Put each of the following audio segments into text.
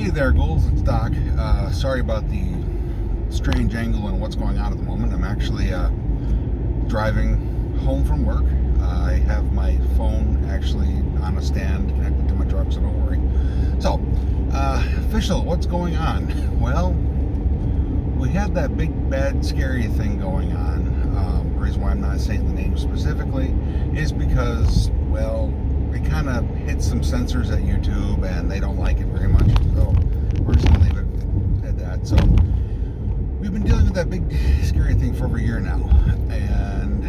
Hey there, Ghouls. It's Doc. Sorry about the strange angle and what's going on at the moment. I'm actually driving home from work. I have my phone actually on a stand connected to my truck, so don't worry. So, official, what's going on? Well, we had that big, bad, scary thing going on. The reason why I'm not saying the name specifically is because, well, it kind of hits some censors at YouTube and they don't like it very much, so we're just gonna leave it at that. So we've been dealing with that big scary thing for over a year now, and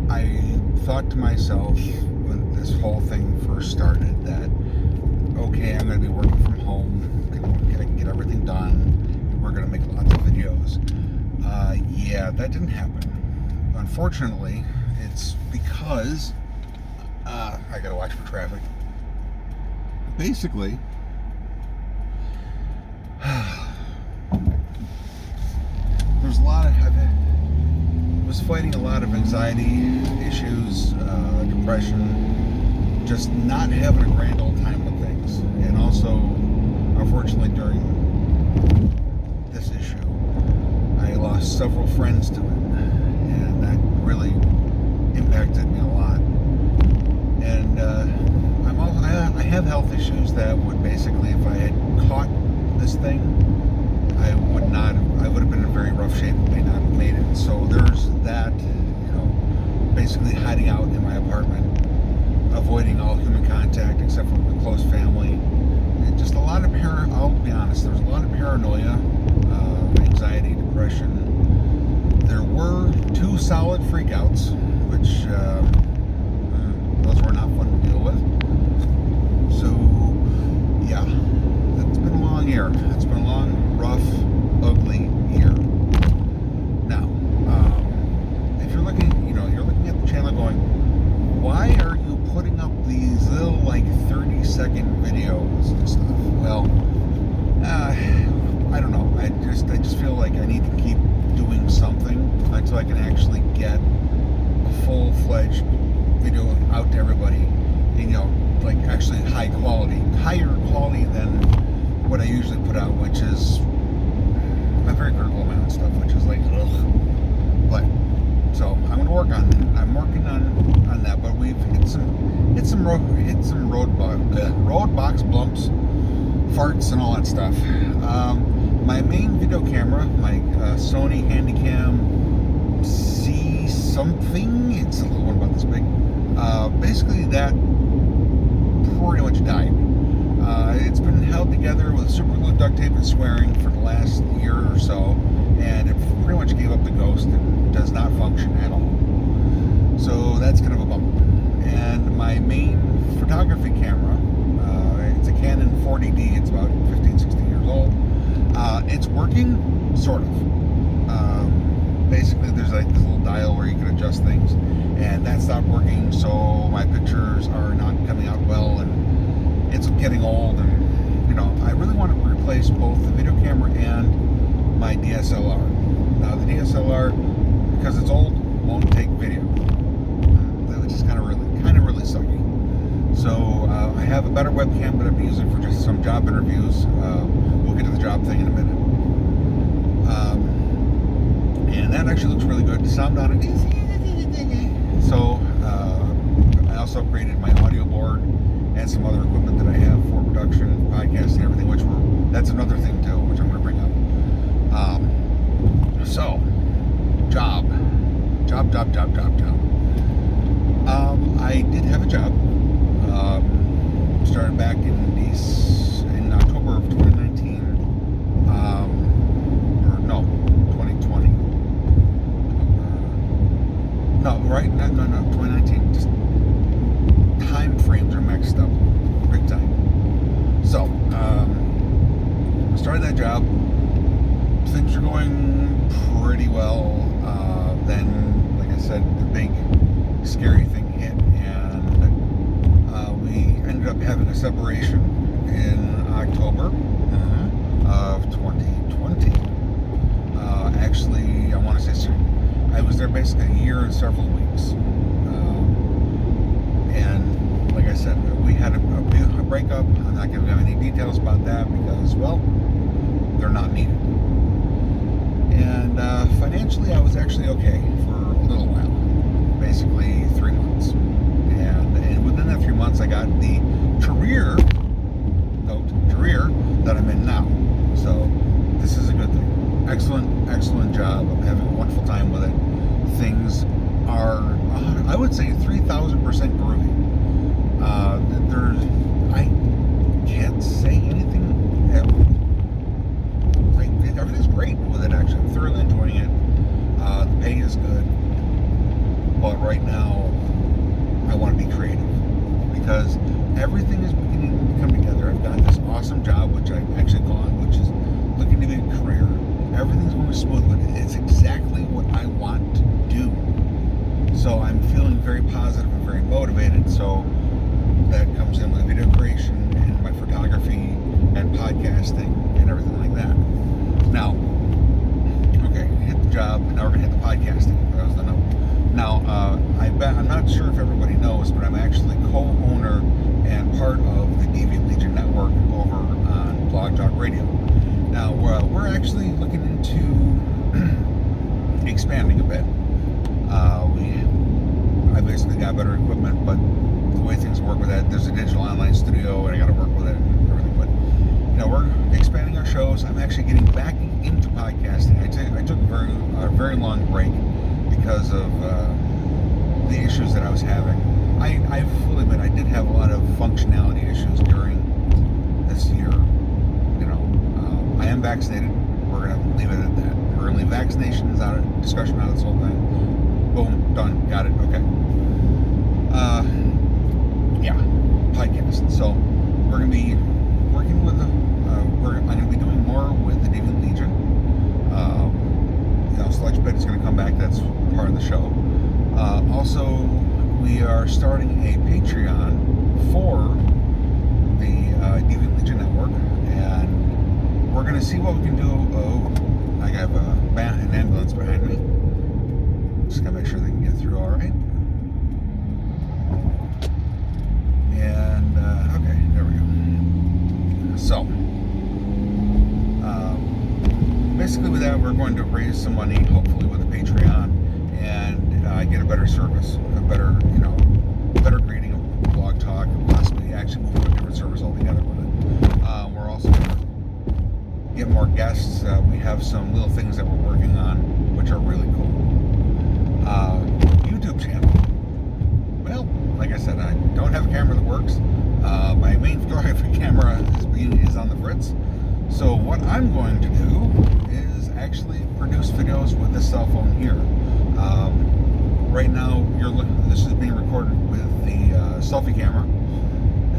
I thought to myself when this whole thing first started that, okay, I'm gonna be working from home, I can get everything done, we're gonna make lots of videos. Yeah, that didn't happen. Unfortunately, it's because I gotta watch for traffic. Basically, there's a lot of, I was fighting a lot of anxiety issues, depression, just not having a grand old time with things. And also, unfortunately, during this issue, I lost several friends to it, and that really impacted me a lot. And I have health issues that would basically, if I had caught this thing, I would have been in very rough shape and may not have made it. So there's that, basically hiding out in my apartment, avoiding all human contact except for my close family. And just a lot of I'll be honest, there's a lot of paranoia, anxiety, depression. There were 2 solid freakouts, which those were not fun to deal with. So, yeah, it's been a long year. It's been a long, rough, ugly year. Now, if you're looking, you're looking at the channel going, why are you putting up these little, 30-second videos and stuff? Well, I don't know. I just feel like I need to keep doing something until I can actually get a full-fledged video out to everybody, actually higher quality than what I usually put out, which is, I'm very critical of my own stuff, which is ugh. But, so I'm going to work on that. I'm working on that, but we've hit some roadblocks, bumps, farts, and all that stuff. My main video camera, my Sony Handycam C something, it's a little one about this big. Basically, that pretty much died. It's been held together with super glue, duct tape, and swearing for the last year or so, and it pretty much gave up the ghost and does not function at all. So that's kind of a bummer. And my main photography camera, it's a Canon 40D. It's about 15, 16 years old. It's working, sort of. Basically, there's this little dial where you can adjust things, and that stopped working, so my pictures are not coming out well, and it's getting old, and I really want to replace both the video camera and my DSLR. Now the DSLR, because it's old, won't take video, which is kind of really sucky. So I have a better webcam that I've been using for just some job interviews. We'll get to the job thing in a minute. And that actually looks really good. The sound on it. So I also upgraded my audio board and some other equipment that I have for production, podcasting, everything. That's another thing too, which I'm going to bring up. So, job. I did have a job. Started back in October of 2019. Or no, 2020. No, 2019. Just time frames are mixed up big time. So, I started that job. Things are going pretty well. Then, like I said, the big scary thing hit, and we ended up having a separation in October of 2020. Actually, I want to say I was there basically a year and several weeks. And like I I said, we had a breakup. I'm not going to give any details about that because, well, they're not needed. And financially, I was actually okay for a little while, basically 3 months. And within that 3 months, I got the career that I'm in now. So this is a good thing. Excellent job. I'm having a wonderful time with it. Things are, I would say, 3,000% groovy. I can't say anything. Everything's great with it, actually. I'm thoroughly enjoying it. The pay is good. But right now, I want to be creative because everything is beginning to come together. I've got this awesome job, which I actually call it, which is looking to be a career. Everything's going smooth with it. It's exactly what I want to do. So I'm feeling very positive and very motivated. So that comes in with video creation and my photography and podcasting and everything like that. Now, okay, hit the job, and now we're going to hit the podcasting. That was the note. Now, I'm not sure if everybody knows, but I'm actually co-owner and part of the Deviant Legion Network over on Blog Talk Radio. Now, we're actually looking into expanding a bit. I basically got better equipment, but the way things work with that, there's a digital online studio, and I got to work with it and everything. But we're expanding our shows. I'm actually getting back into podcasting. I took a very long break because of the issues that I was having. I fully admit I did have a lot of functionality issues during this year. I am vaccinated. We're going to leave it at that. We're going to leave vaccinations out of discussion out of this whole thing. Boom, done, got it, okay. Yeah, podcast. So we're going to be working with I'm going to be doing more with the Deviant Legion. Sledge Pit is going to come back. That's part of the show. Also, we are starting a Patreon for the Deviant Legion Network, and we're going to see what we can do. Oh, I have an ambulance behind me. Just got to make sure they can get through all right. And, okay, there we go. So, basically with that, we're going to raise some money, hopefully with a Patreon, and get a better service, a better grading of Blog Talk, possibly actually move to a different service altogether with it. We're also going to get more guests. We have some little things that we're working on, which are really cool. YouTube channel. Well, like I said, I don't have a camera that works. My main photography camera is on the fritz. So what I'm going to do is actually produce videos with this cell phone here. Right now, this is being recorded with the selfie camera,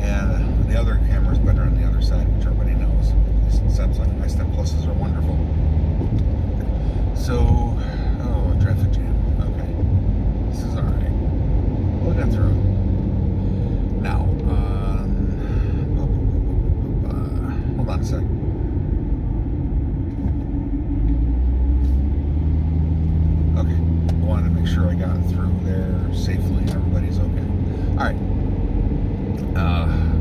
and the other camera is better on the other side, which everybody knows. These Samsung iStep Pluses are wonderful. So, traffic jam. Okay, this is all right. We'll get through it. Now, hold on a second. Sure I got it through there safely and everybody's okay. All right.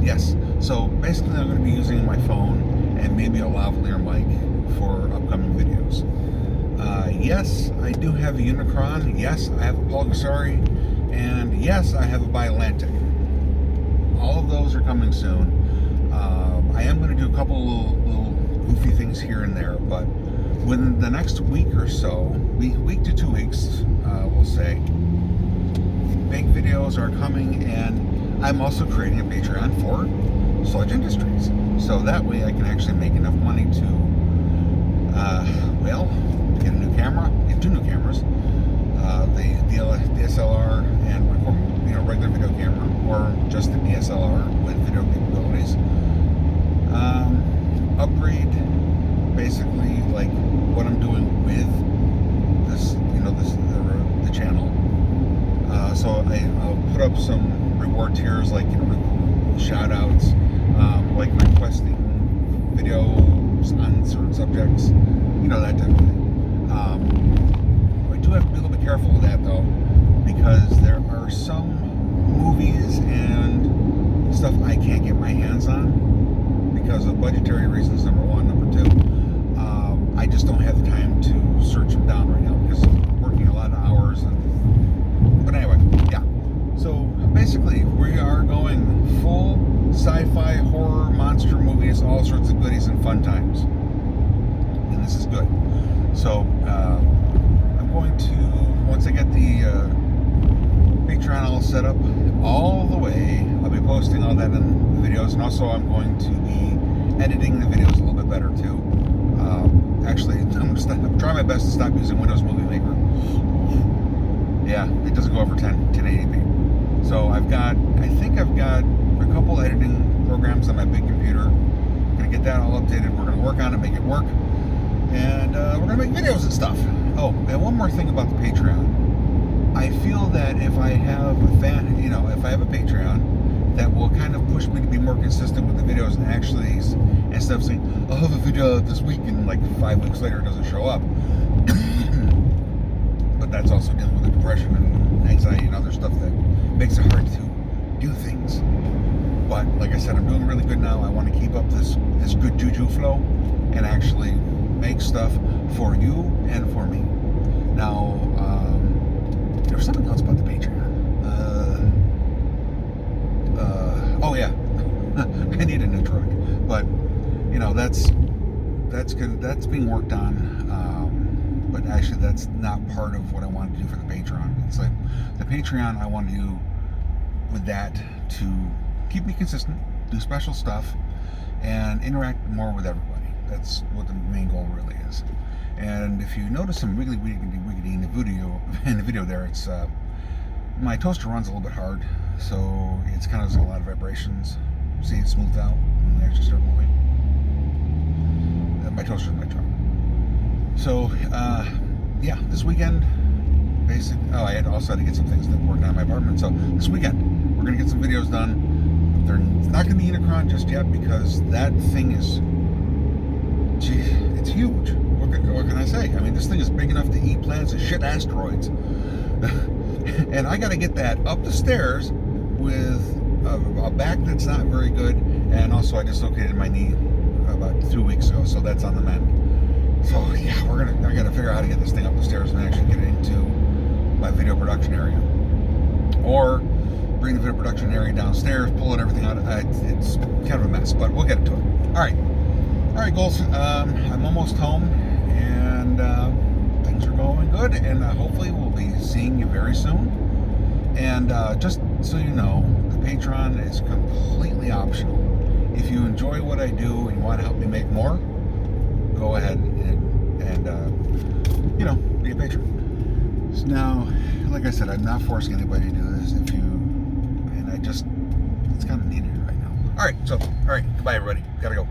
Yes. So basically, I'm going to be using my phone and maybe a lavalier mic for upcoming videos. Yes, I do have a Unicron. Yes, I have a Pulgasari, and yes, I have a Biolantic. All of those are coming soon. I am going to do a couple little goofy things here and there, but within the next week or so, week to 2 weeks, we'll say, big videos are coming, and I'm also creating a Patreon for Sludge Industries. So that way I can actually make enough money to, get a new camera, get 2 new cameras, the DSLR and regular video camera, or just the DSLR with video capabilities. Upgrade basically like what I'm doing with this, the channel. So I'll put up some reward tiers like shout outs, like requesting videos on certain subjects, that type of thing. I do have to be a little bit careful with that though, because there are some movies and budgetary reasons, number one. Number two, I just don't have the time to search them down right now because I'm working a lot of hours. But anyway, yeah. So basically, we are going full sci-fi, horror, monster movies, all sorts of goodies and fun times. And this is good. So I'm going to, once I get the Patreon all set up all the way, I'll be posting all that in the videos, and also I'm going to be editing the videos a little bit better too. Actually, I'm trying my best to stop using Windows Movie Maker. Yeah, it doesn't go over 1080p. So I think I've got a couple editing programs on my big computer. I'm gonna get that all updated. We're gonna work on it, make it work, and we're gonna make videos and stuff. Oh, and one more thing about the Patreon. I feel that if I have a fan, if I have a Patreon, that will kind of push me to be more consistent with the videos and actually, instead of saying, I'll have a video this week and like 5 weeks later it doesn't show up. But that's also dealing with the depression and anxiety and other stuff that makes it hard to do things. But like I said, I'm doing really good now. I want to keep up this good juju flow and actually make stuff for you and for me. Now, there was something else about the Patreon. Oh yeah, I need a new truck, but that's being worked on. But actually, that's not part of what I want to do for the Patreon. It's like the Patreon, I want to do with that to keep me consistent, do special stuff, and interact more with everybody. That's what the main goal really is. And if you notice some wiggly in the video there, it's my toaster runs a little bit hard, so it's kind of a lot of vibrations. See, it smoothed out when I actually start moving. My toaster's in my truck. So yeah, this weekend, I had also to get some things working on my apartment. So this weekend, we're gonna get some videos done. They're not gonna be Unicron just yet because that thing is, it's huge. What can I say? I mean, this thing is big enough to eat planets and shit asteroids. And I got to get that up the stairs with a back that's not very good, and also I dislocated my knee about 2 weeks ago, so that's on the mend. So yeah, I got to figure out how to get this thing up the stairs and actually get it into my video production area, or bring the video production area downstairs, pulling everything out. It's kind of a mess, but we'll get to it. All right, Ghouls. I'm almost home, and things are going good, and hopefully we'll be seeing you very soon. And just so you know, the Patreon is completely optional. If you enjoy what I do and you want to help me make more, go ahead and be a patron. So now, like I said, I'm not forcing anybody to do this. It's kind of needed right now. All right, goodbye, everybody. Gotta go.